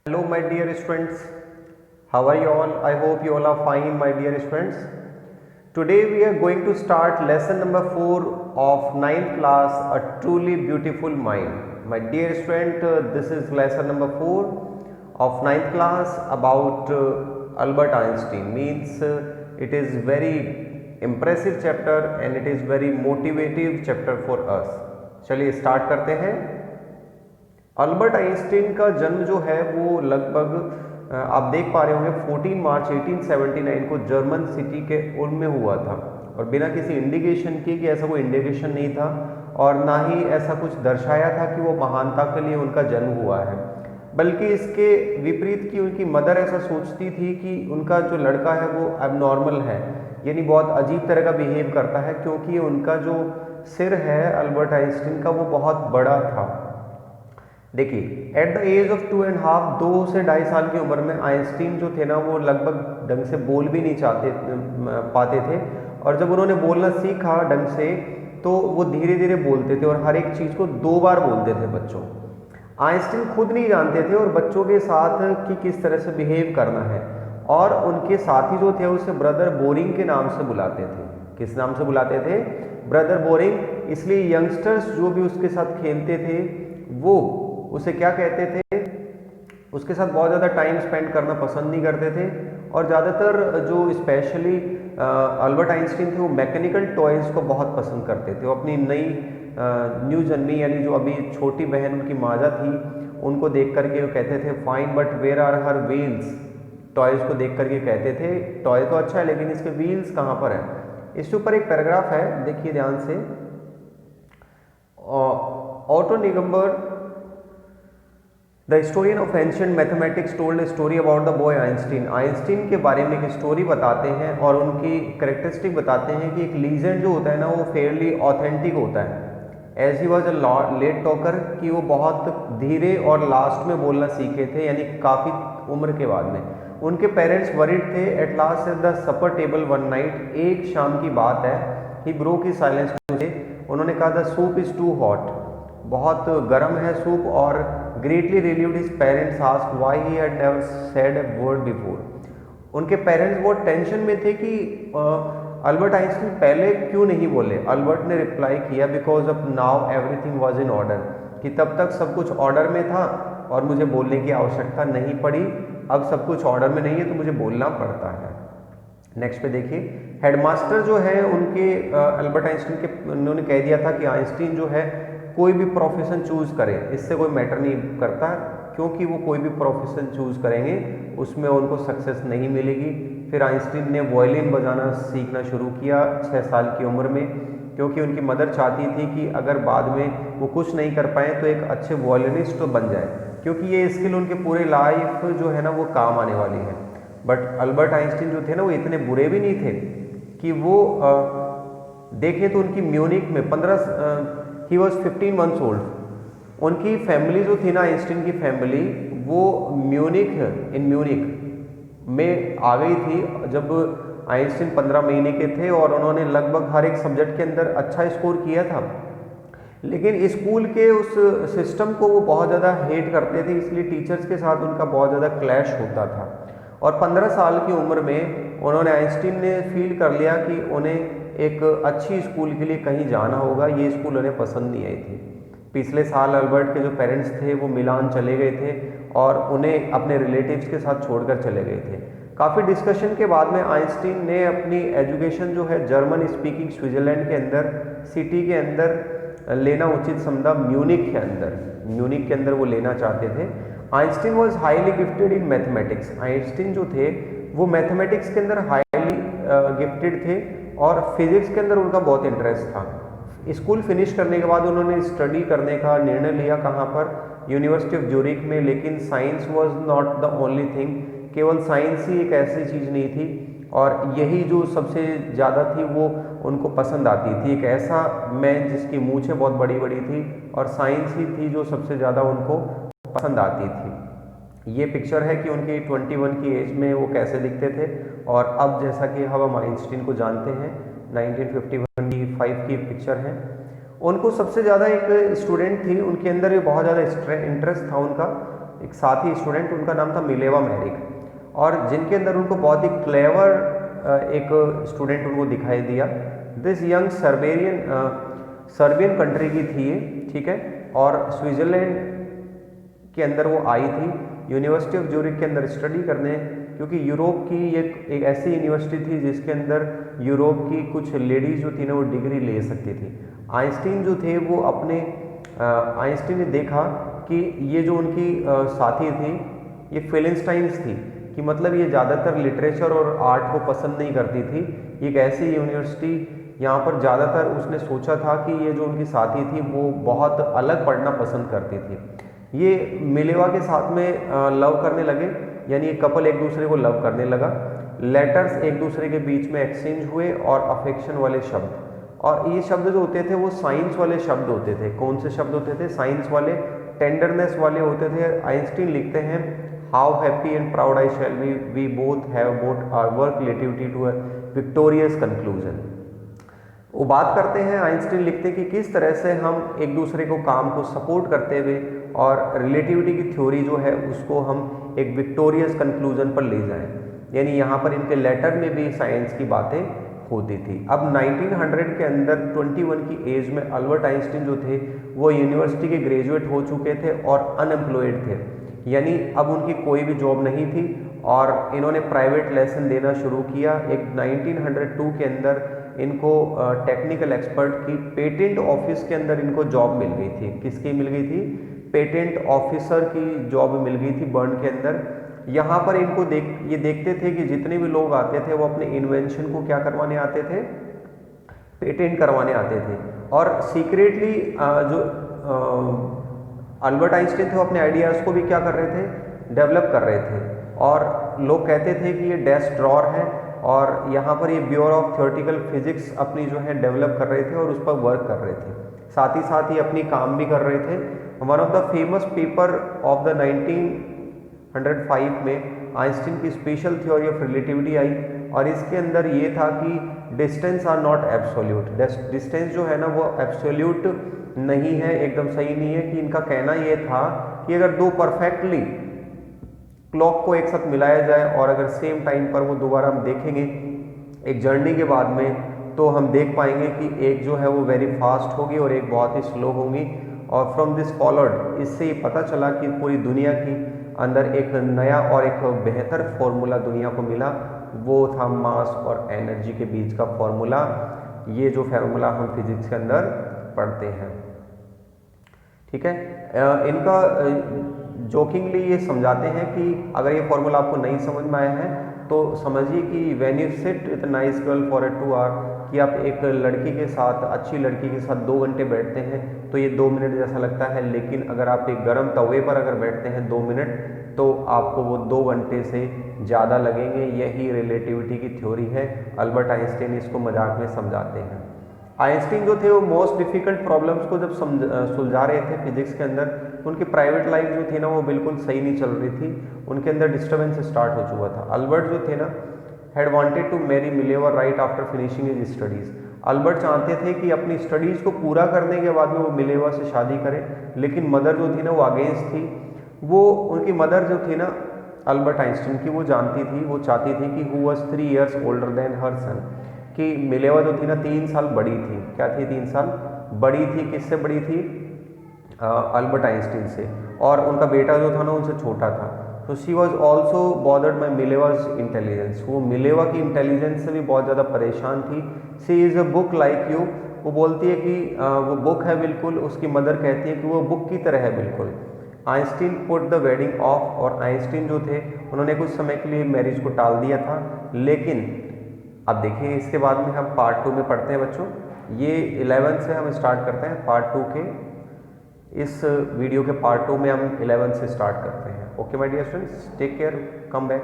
Hello my dear students, how are you all? I hope you all are fine my dear students. Today we are going to start lesson number 4 of ninth class, A Truly Beautiful Mind. My dear student, this is lesson number 4 of ninth class about Albert Einstein. Means it is very impressive chapter and it is very motivative chapter for us. चलिए start करते हैं। Albert Einstein का जन्म जो है वो लगभग आप देख पा रहे होंगे 14 मार्च 1879 को जर्मन सिटी के उल्म में हुआ था और बिना किसी इंडिकेशन की कि ऐसा कोई इंडिकेशन नहीं था और ना ही ऐसा कुछ दर्शाया था कि वो महानता के लिए उनका जन्म हुआ है, बल्कि इसके विपरीत की उनकी मदर ऐसा सोचती थी कि उनका जो लड़का है वो एबनॉर्मल है, यानी बहुत अजीब तरह का बिहेव करता है, क्योंकि उनका जो सिर है अल्बर्ट आइंस्टीन का वो बहुत बड़ा था। देखिए, एट द एज ऑफ 2.5 2 से 2.5 साल की उम्र में आइंस्टीन जो थे ना वो लगभग ढंग से बोल भी नहीं पाते थे, और जब उन्होंने बोलना सीखा ढंग से तो वो धीरे धीरे बोलते थे और हर एक चीज़ को 2 बार बोलते थे। बच्चों, आइंस्टीन खुद नहीं जानते थे और बच्चों के साथ कि किस तरह से बिहेव करना है, और उनके साथी जो थे उसे ब्रदर बोरिंग के नाम से बुलाते थे। किस नाम से बुलाते थे? Brother boring. इसलिए यंगस्टर्स जो भी उसके साथ खेलते थे वो उसे क्या कहते थे, उसके साथ बहुत ज़्यादा टाइम स्पेंड करना पसंद नहीं करते थे, और ज़्यादातर जो स्पेशली अल्बर्ट आइंस्टीन थे वो मैकेनिकल टॉयज़ को बहुत पसंद करते थे। वो अपनी नई न्यू जन्मी यानी जो अभी छोटी बहन उनकी माजा थी उनको देख करके वो कहते थे fine but where are her wheels. Toys को देख करके कहते थे टॉय तो अच्छा है लेकिन इसके व्हील्स कहाँ पर है। इसके ऊपर एक पैराग्राफ है, देखिए ध्यान से। Otto Neugebauer the historian of ancient mathematics told a story about the boy Einstein. Einstein के बारे में एक स्टोरी बताते हैं और उनकी करेक्टरिस्टिक बताते हैं कि एक लीजेंड जो होता है ना वो फेयरली ऑथेंटिक होता है। As he was a late talker, कि वो बहुत धीरे और लास्ट में बोलना सीखे थे, यानी काफ़ी उम्र के बाद में। उनके पेरेंट्स वरीड थे। At last at the supper table one night, एक शाम की बात है, ही ब्रोक ही साइलेंस। उन्होंने कहा the soup is too hot, बहुत गर्म है सूप, और greatly relieved his parents asked why he had never said a word before. उनके पेरेंट्स बहुत टेंशन में थे कि अल्बर्ट आइंस्टीन पहले क्यों नहीं बोले। अल्बर्ट ने रिप्लाई किया because of now everything was in order, कि तब तक सब कुछ ऑर्डर में था और मुझे बोलने की आवश्यकता नहीं पड़ी, अब सब कुछ ऑर्डर में नहीं है तो मुझे बोलना पड़ता है। नेक्स्ट पे देखिए, हेडमास्टर जो है उनके अल्बर्ट आइंस्टीन के, उन्होंने कह दिया था कि आइंस्टीन जो है कोई भी प्रोफेशन चूज़ करें, इससे कोई मैटर नहीं करता, क्योंकि वो कोई भी प्रोफेशन चूज़ करेंगे उसमें उनको सक्सेस नहीं मिलेगी। फिर आइंस्टीन ने वायलिन बजाना सीखना शुरू किया 6 साल की उम्र में, क्योंकि उनकी मदर चाहती थी कि अगर बाद में वो कुछ नहीं कर पाए तो एक अच्छे वायलिनिस्ट तो बन जाए, क्योंकि ये स्किल उनके पूरे लाइफ जो है ना वो काम आने वाली है। बट अल्बर्ट आइंस्टीन जो थे ना वो इतने बुरे भी नहीं थे कि वो देखें तो उनकी म्यूनिक में 15 ही वॉज 15 मंथ्स ओल्ड, उनकी फैमिली जो थी ना आइंस्टीन की फैमिली वो म्यूनिक में आ गई थी जब आइंस्टीन 15 महीने के थे, और उन्होंने लगभग हर एक सब्जेक्ट के अंदर अच्छा स्कोर किया था। लेकिन स्कूल के उस सिस्टम को वो बहुत ज़्यादा हेट करते थे, इसलिए टीचर्स के साथ उनका बहुत ज़्यादा क्लैश होता था। और 15 साल की उम्र में उन्होंने आइंस्टीन ने फील कर लिया कि उन्हें एक अच्छी स्कूल के लिए कहीं जाना होगा, ये स्कूल उन्हें पसंद नहीं आई थी। पिछले साल अल्बर्ट के जो पेरेंट्स थे वो मिलान चले गए थे और उन्हें अपने रिलेटिव्स के साथ छोड़कर चले गए थे। काफ़ी डिस्कशन के बाद में आइंस्टीन ने अपनी एजुकेशन जो है जर्मन स्पीकिंग स्विट्ज़रलैंड के अंदर सिटी के अंदर लेना उचित समझा। म्यूनिक के अंदर वो लेना चाहते थे। Einstein was highly gifted in mathematics. Einstein जो थे वो मैथमेटिक्स के अंदर हाईली गिफ्टेड थे और फिजिक्स के अंदर उनका बहुत इंटरेस्ट था। स्कूल फिनिश करने के बाद उन्होंने स्टडी करने का निर्णय लिया, कहाँ पर? यूनिवर्सिटी ऑफ ज्यूरिख में। लेकिन science was not the only thing, केवल साइंस ही एक ऐसी चीज़ नहीं थी, और यही जो सबसे ज़्यादा थी वो उनको पसंद आती थी। एक ऐसा मैन जिसकी मूछें बहुत बड़ी बड़ी थी, और साइंस ही थी जो सबसे ज़्यादा उनको पसंद आती थी। ये पिक्चर है कि उनकी 21 की एज में वो कैसे दिखते थे, और अब जैसा कि हम आइंस्टीन को जानते हैं 1951 की पिक्चर है। उनको सबसे ज़्यादा एक स्टूडेंट थी, उनके अंदर भी बहुत ज़्यादा इंटरेस्ट था उनका एक साथी स्टूडेंट, उनका नाम था मिलेवा मैरिक, और जिनके अंदर उनको बहुत ही क्लेवर एक स्टूडेंट उनको दिखाई दिया। दिस यंग सर्बियन कंट्री की थी ये, ठीक है, और स्विट्ज़रलैंड के अंदर वो आई थी यूनिवर्सिटी ऑफ ज्यूरिख के अंदर स्टडी करने, क्योंकि यूरोप की एक ऐसी यूनिवर्सिटी थी जिसके अंदर यूरोप की कुछ लेडीज़ जो थी ना वो डिग्री ले सकती थी। आइंस्टीन जो थे वो अपने आइंस्टीन ने देखा कि ये जो उनकी साथी थी ये फिलिस्टाइन्स थी, कि मतलब ये ज़्यादातर लिटरेचर और आर्ट को पसंद नहीं करती थी। एक ऐसी यूनिवर्सिटी यहाँ पर ज़्यादातर उसने सोचा था कि ये जो उनकी साथी थी वो बहुत अलग पढ़ना पसंद करती थी। ये मिलेवा के साथ में लव करने लगे, यानी ये कपल एक दूसरे को लव करने लगा। लेटर्स एक दूसरे के बीच में एक्सचेंज हुए और अफेक्शन वाले शब्द, और ये शब्द जो होते थे वो साइंस वाले शब्द होते थे। कौन से शब्द होते थे? साइंस वाले, टेंडरनेस वाले होते थे। आइंस्टीन लिखते हैं, how happy and proud I shall be, we both have brought our work relativity to a victorious conclusion. वो बात करते हैं, आइंस्टीन लिखते हैं कि किस तरह से हम एक दूसरे को काम को सपोर्ट करते हुए और रिलेटिविटी की थ्योरी जो है उसको हम एक विक्टोरियस कंक्लूजन पर ले जाएं। यानी यहाँ पर इनके लेटर में भी साइंस की बातें होती थी। अब 1900 के अंदर 21 की एज में अल्बर्ट आइंस्टीन जो थे वो यूनिवर्सिटी के ग्रेजुएट हो चुके थे और अनएम्प्लॉयड थे, यानी अब उनकी कोई भी जॉब नहीं थी, और इन्होंने प्राइवेट लेसन देना शुरू किया। एक 1902 के अंदर इनको टेक्निकल एक्सपर्ट की पेटेंट ऑफिस के अंदर इनको जॉब मिल गई थी। किसकी मिल गई थी? पेटेंट ऑफिसर की जॉब मिल गई थी बर्न के अंदर। यहाँ पर इनको ये देखते थे कि जितने भी लोग आते थे वो अपने इन्वेंशन को क्या करवाने आते थे? पेटेंट करवाने आते थे। और सीक्रेटली जो अल्बर्ट आइंस्टीन थे वो अपने आइडियाज़ को भी क्या कर रहे थे? डेवलप कर रहे थे। और लोग कहते थे कि ये डेस्क ड्रॉअर है, और यहाँ पर ये ब्यूरो ऑफ थियोरेटिकल फिजिक्स अपनी जो है डेवलप कर रहे थे और उस पर वर्क कर रहे थे। साथ ही साथ ही अपनी काम भी कर रहे थे। One of the famous paper of the 1905 में आइंस्टीन की स्पेशल थ्योरी ऑफ रिलेटिविटी आई, और इसके अंदर ये था कि distance are not absolute. Distance जो है ना वो एब्सोल्यूट नहीं है, एकदम सही नहीं है। कि इनका कहना ये था कि अगर दो परफेक्टली क्लॉक को एक साथ मिलाया जाए और अगर सेम टाइम पर वो दोबारा हम देखेंगे एक जर्नी के बाद में, तो हम देख पाएंगे कि एक जो है वो वेरी फास्ट होगी और एक बहुत ही स्लो होगी। और फ्रॉम दिस फॉलोड, इससे ये पता चला कि पूरी दुनिया की अंदर एक नया और एक बेहतर फॉर्मूला दुनिया को मिला, वो था मास और एनर्जी के बीच का फॉर्मूला। ये जो फार्मूला हम फिजिक्स के अंदर पढ़ते हैं, ठीक है। इनका जोकिंगली ये समझाते हैं कि अगर ये फॉर्मूला आपको नहीं समझ में आया है तो समझिए कि when you sit with nice girl for 2 hour, कि आप एक लड़की के साथ, अच्छी लड़की के साथ 2 घंटे बैठते हैं तो ये 2 मिनट जैसा लगता है, लेकिन अगर आप एक गर्म तवे पर अगर बैठते हैं 2 मिनट तो आपको वो 2 घंटे से ज़्यादा लगेंगे। यही रिलेटिविटी की थ्योरी है। अल्बर्ट आइंस्टीन इसको मजाक में समझाते हैं। आइंस्टीन जो थे वो मोस्ट डिफ़िकल्ट प्रॉब्लम्स को जब सुलझा रहे थे फिजिक्स के अंदर, उनकी प्राइवेट लाइफ जो थी ना वो बिल्कुल सही नहीं चल रही थी, उनके अंदर डिस्टर्बेंस स्टार्ट हो चुका था। अल्बर्ट जो थे ना had wanted to marry Mileva right after finishing his studies. Albert चाहते थे कि अपनी स्टडीज़ को पूरा करने के बाद में वो मिलेवा से शादी करें, लेकिन मदर जो थी ना वो अगेंस्ट थी। वो उनकी मदर जो थी ना अल्बर्ट आइंस्टीन की, वो जानती थी, वो चाहती थी कि who was 3 years older than her son, कि मिलेवा जो थी ना 3 साल बड़ी थी। क्या थी? 3 साल बड़ी थी। किससे बड़ी थी? अल्बर्ट आइंस्टीन से। और उनका बेटा जो था ना उनसे छोटा था। तो she was also bothered by Mileva's intelligence. वो मिलेवा की इंटेलिजेंस से भी बहुत ज़्यादा परेशान थी। She is a book like you. वो बोलती है कि वो बुक है बिल्कुल। उसकी मदर कहती है कि वो बुक की तरह है बिल्कुल। Einstein put the wedding of, और आइंस्टीन जो थे उन्होंने कुछ समय के लिए मैरिज को टाल दिया था। लेकिन अब देखिए इसके बाद में हम पार्ट 2 में पढ़ते हैं बच्चों। ये 11 से हम स्टार्ट करते हैं पार्ट 2 के। इस वीडियो के पार्ट 2 में हम 11 से स्टार्ट करते हैं। Okay my dear students, take care, come back.